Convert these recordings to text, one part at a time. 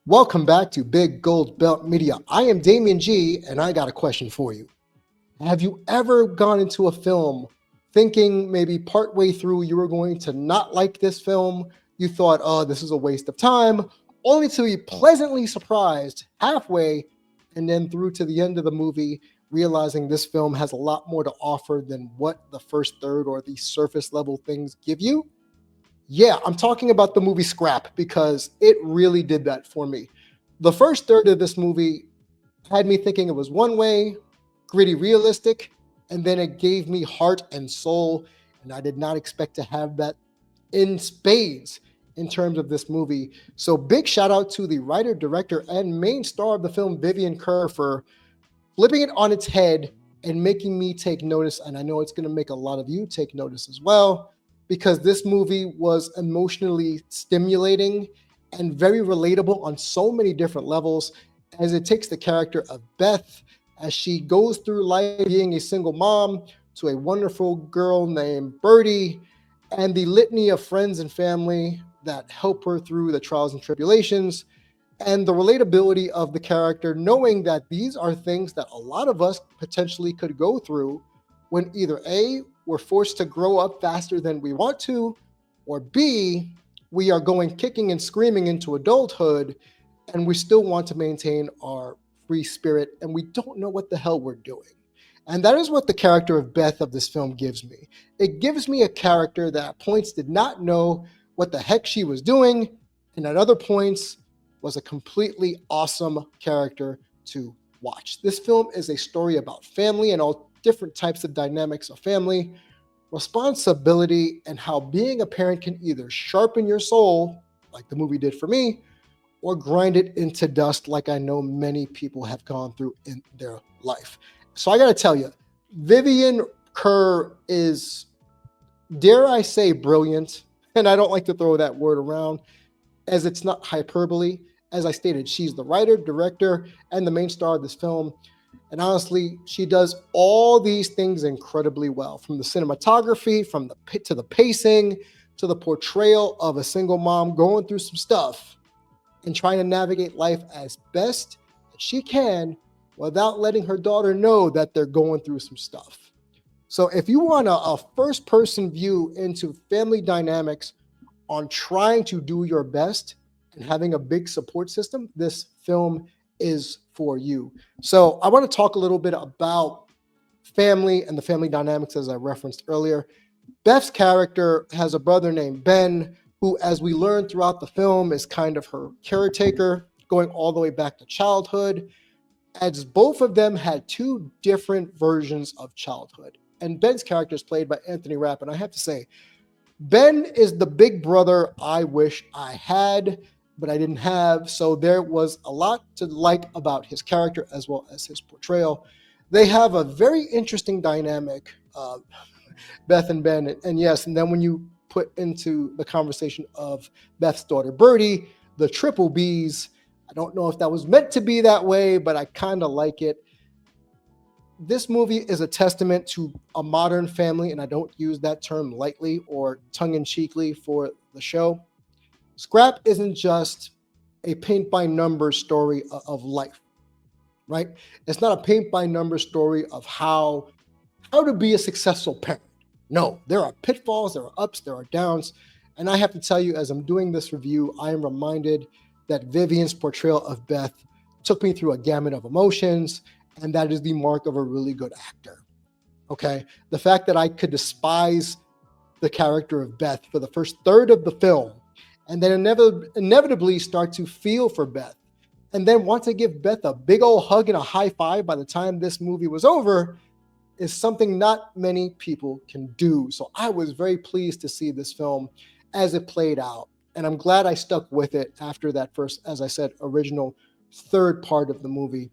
Welcome back to Big Gold Belt Media. I am Damian G, and I got a question for you. Have you ever gone into a film thinking maybe partway through you were going to not like this film? You thought, oh, this is a waste of time, only to be pleasantly surprised halfway and then through to the end of the movie, realizing this film has a lot more to offer than what the first third or the surface level things give you? Yeah, I'm talking about the movie Scrap because it really did that for me. The first third of this movie had me thinking it was one way, gritty, realistic, and then it gave me heart and soul. And I did not expect to have that in spades in terms of this movie. So big shout out to the writer, director, and main star of the film, Vivian Kerr, for flipping it on its head and making me take notice. And I know it's going to make a lot of you take notice as well, because this movie was emotionally stimulating and very relatable on so many different levels, as it takes the character of Beth as she goes through life being a single mom to a wonderful girl named Birdy, and the litany of friends and family that help her through the trials and tribulations, and the relatability of the character, knowing that these are things that a lot of us potentially could go through when either A, we're forced to grow up faster than we want to, or B, we are going kicking and screaming into adulthood and we still want to maintain our free spirit and we don't know what the hell we're doing. And that is what the character of Beth of this film gives me. It gives me a character that at points did not know what the heck she was doing, and at other points was a completely awesome character to watch. This film is a story about family and all different types of dynamics of family, responsibility, and how being a parent can either sharpen your soul, like the movie did for me, or grind it into dust, like I know many people have gone through in their life. So I got to tell you, Vivian Kerr is, dare I say, brilliant. And I don't like to throw that word around, as it's not hyperbole. As I stated, she's the writer, director, and the main star of this film. And honestly, she does all these things incredibly well, from the cinematography, from the to the pacing, to the portrayal of a single mom going through some stuff and trying to navigate life as best as she can without letting her daughter know that they're going through some stuff. So if you want a first-person view into family dynamics on trying to do your best and having a big support system, this film is for you. So I want to talk a little bit about family and the family dynamics, as I referenced earlier. Beth's character has a brother named Ben, who, as we learn throughout the film, is kind of her caretaker, going all the way back to childhood, as both of them had two different versions of childhood. And Ben's character is played by Anthony Rapp, and I have to say, Ben is the big brother I wish I had, but I didn't have. So there was a lot to like about his character as well as his portrayal. They have a very interesting dynamic, Beth and Ben. And yes, and then when you put into the conversation of Beth's daughter, Birdy, the triple Bs, I don't know if that was meant to be that way, but I kind of like it. This movie is a testament to a modern family, and I don't use that term lightly or tongue-in-cheekly for the show. Scrap isn't just a paint-by-numbers story of life, right? It's not a paint-by-numbers story of how to be a successful parent. No, there are pitfalls, there are ups, there are downs. And I have to tell you, as I'm doing this review, I am reminded that Vivian's portrayal of Beth took me through a gamut of emotions, and that is the mark of a really good actor, okay? The fact that I could despise the character of Beth for the first third of the film, and then inevitably start to feel for Beth, and then want to give Beth a big old hug and a high five by the time this movie was over, is something not many people can do. So I was very pleased to see this film as it played out. And I'm glad I stuck with it after that first, as I said, original third part of the movie.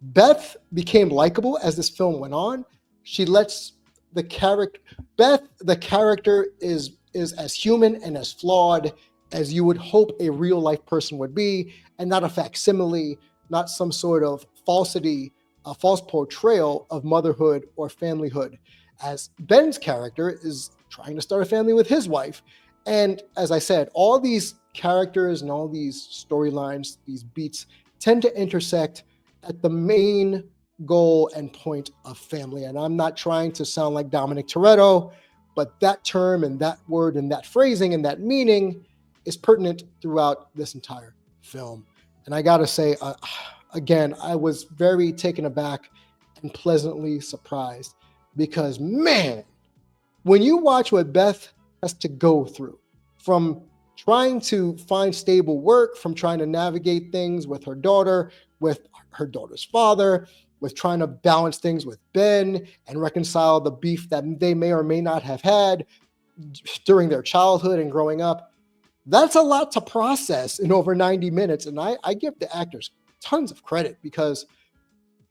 Beth became likable as this film went on. She lets the character, Beth, the character is as human and as flawed as you would hope a real life person would be, and not a facsimile, not some sort of falsity, a false portrayal of motherhood or familyhood, as Ben's character is trying to start a family with his wife. And as I said, all these characters and all these storylines, these beats tend to intersect at the main goal and point of family. And I'm not trying to sound like Dominic Toretto, but that term and that word and that phrasing and that meaning is pertinent throughout this entire film. And I got to say, again, I was very taken aback and pleasantly surprised because, man, when you watch what Beth has to go through, from trying to find stable work, from trying to navigate things with her daughter, with her daughter's father, with trying to balance things with Ben and reconcile the beef that they may or may not have had during their childhood and growing up. That's a lot to process in over 90 minutes. And I give the actors tons of credit because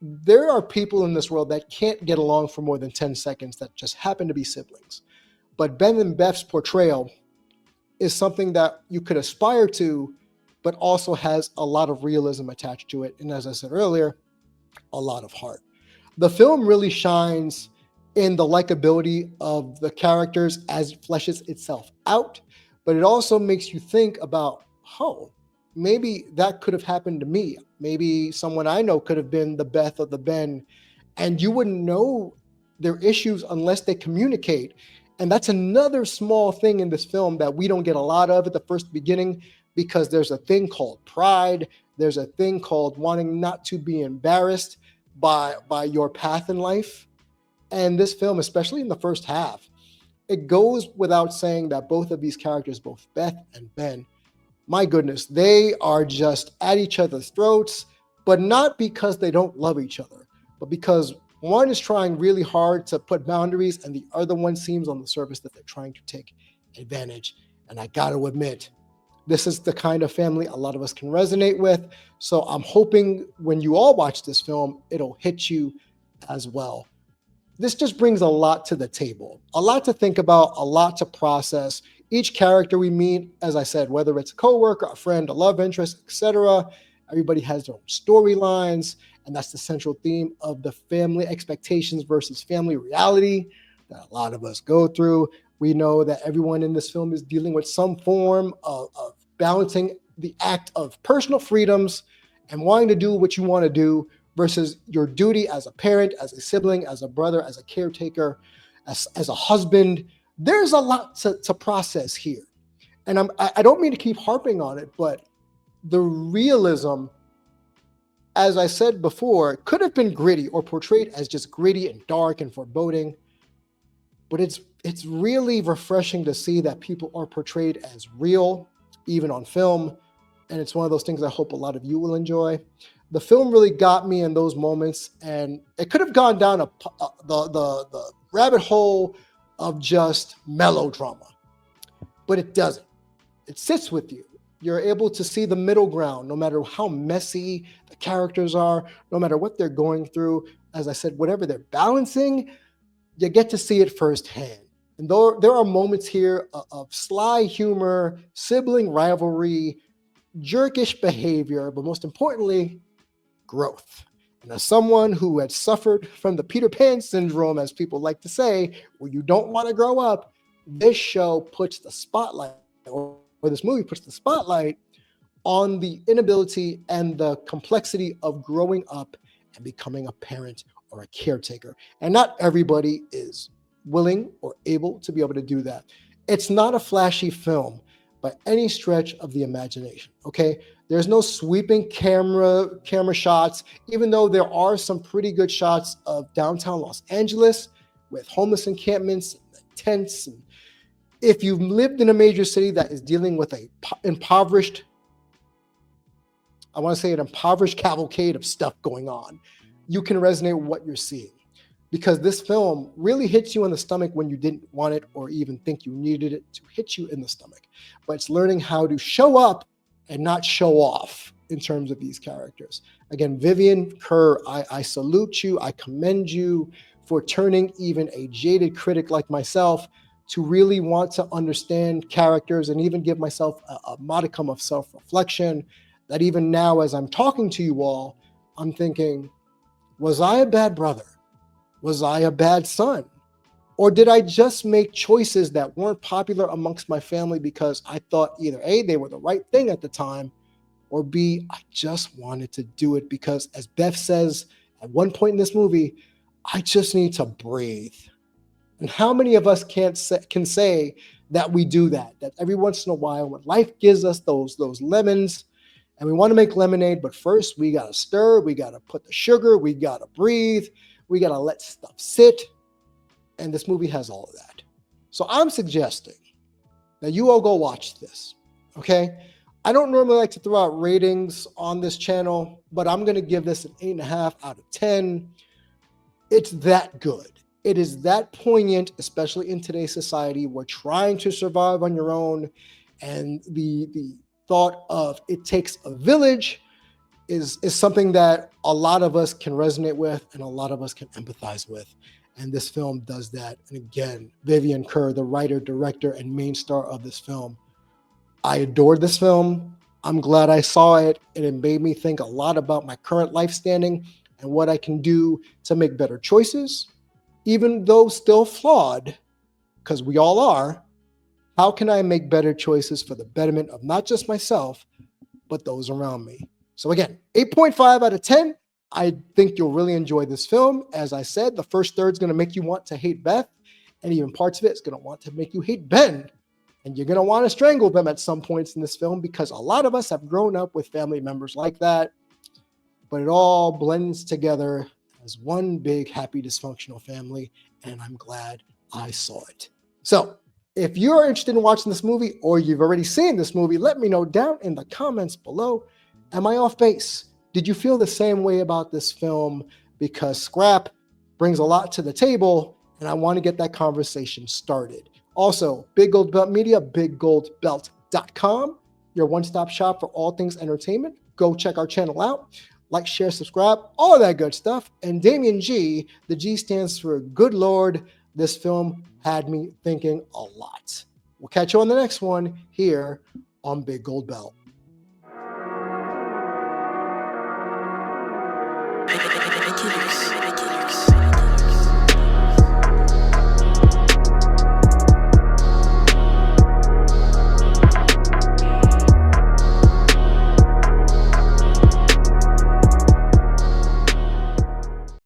there are people in this world that can't get along for more than 10 seconds that just happen to be siblings. But Ben and Beth's portrayal is something that you could aspire to, but also has a lot of realism attached to it. And as I said earlier, a lot of heart. The film really shines in the likability of the characters as it fleshes itself out, but it also makes you think about, oh, maybe that could have happened to me. Maybe someone I know could have been the Beth or the Ben, and you wouldn't know their issues unless they communicate. And that's another small thing in this film that we don't get a lot of at the first beginning, because there's a thing called pride. There's a thing called wanting not to be embarrassed by your path in life. And this film, especially in the first half, it goes without saying that both of these characters, both Beth and Ben, my goodness, they are just at each other's throats, but not because they don't love each other, but because one is trying really hard to put boundaries and the other one seems on the surface that they're trying to take advantage. And I got to admit, this is the kind of family a lot of us can resonate with. So I'm hoping when you all watch this film, it'll hit you as well. This just brings a lot to the table, a lot to think about, a lot to process. Each character we meet, as I said, whether it's a coworker, a friend, a love interest, etc., everybody has their own storylines, and that's the central theme of the family expectations versus family reality that a lot of us go through. We know that everyone in this film is dealing with some form of balancing the act of personal freedoms and wanting to do what you want to do versus your duty as a parent, as a sibling, as a brother, as a caretaker, as a husband. There's a lot to process here. And I don't mean to keep harping on it, but the realism, as I said before, could have been gritty or portrayed as just gritty and dark and foreboding. But it's really refreshing to see that people are portrayed as real, even on film. And it's one of those things I hope a lot of you will enjoy. The film really got me in those moments, and it could have gone down the rabbit hole of just melodrama, but it doesn't. It sits with you. You're able to see the middle ground, no matter how messy the characters are, no matter what they're going through. As I said, whatever they're balancing, you get to see it firsthand. And though there are moments here of sly humor, sibling rivalry, jerkish behavior, but most importantly, growth. And as someone who had suffered from the Peter Pan syndrome, as people like to say, where you don't want to grow up, this show puts the spotlight, or this movie puts the spotlight on the inability and the complexity of growing up and becoming a parent or a caretaker. And not everybody is willing or able to be able to do that. It's not a flashy film by any stretch of the imagination, okay? There's no sweeping camera shots, even though there are some pretty good shots of downtown Los Angeles with homeless encampments and tents. And if you've lived in a major city that is dealing with an impoverished cavalcade of stuff going on, you can resonate with what you're seeing. Because this film really hits you in the stomach when you didn't want it or even think you needed it to hit you in the stomach. But it's learning how to show up and not show off in terms of these characters. Again, Vivian Kerr, I salute you. I commend you for turning even a jaded critic like myself to really want to understand characters and even give myself a modicum of self-reflection, that even now as I'm talking to you all, I'm thinking, was I a bad brother? Was I a bad son? Or did I just make choices that weren't popular amongst my family because I thought either A, they were the right thing at the time, or B, I just wanted to do it because, as Beth says at one point in this movie, I just need to breathe. And how many of us can say that we do that? That every once in a while, when life gives us those lemons, and we want to make lemonade, but first we got to stir, we got to put the sugar, we got to breathe, we got to let stuff sit. And this movie has all of that. So I'm suggesting that you all go watch this, okay? I don't normally like to throw out ratings on this channel, but I'm going to give this an 8.5 out of 10. It's that good. It is that poignant, especially in today's society. We're trying to survive on your own. And the thought of it takes a village is something that a lot of us can resonate with and a lot of us can empathize with. And this film does that. And again, Vivian Kerr, the writer, director, and main star of this film. I adored this film. I'm glad I saw it, and it made me think a lot about my current life standing and what I can do to make better choices, even though still flawed, because we all are. How can I make better choices for the betterment of not just myself, but those around me? So again, 8.5 out of 10. I think you'll really enjoy this film. As I said, the first third is going to make you want to hate Beth, and even parts of it is going to want to make you hate Ben. And you're going to want to strangle them at some points in this film because a lot of us have grown up with family members like that. But it all blends together as one big, happy, dysfunctional family. And I'm glad I saw it. So if you're interested in watching this movie or you've already seen this movie, let me know down in the comments below. Am I off base? Did you feel the same way about this film? Because Scrap brings a lot to the table, and I want to get that conversation started. Also, Big Gold Belt Media, biggoldbelt.com, your one-stop shop for all things entertainment. Go check our channel out. Like, share, subscribe, all that good stuff. And Damien G, the G stands for Good Lord. This film had me thinking a lot. We'll catch you on the next one here on Big Gold Belt.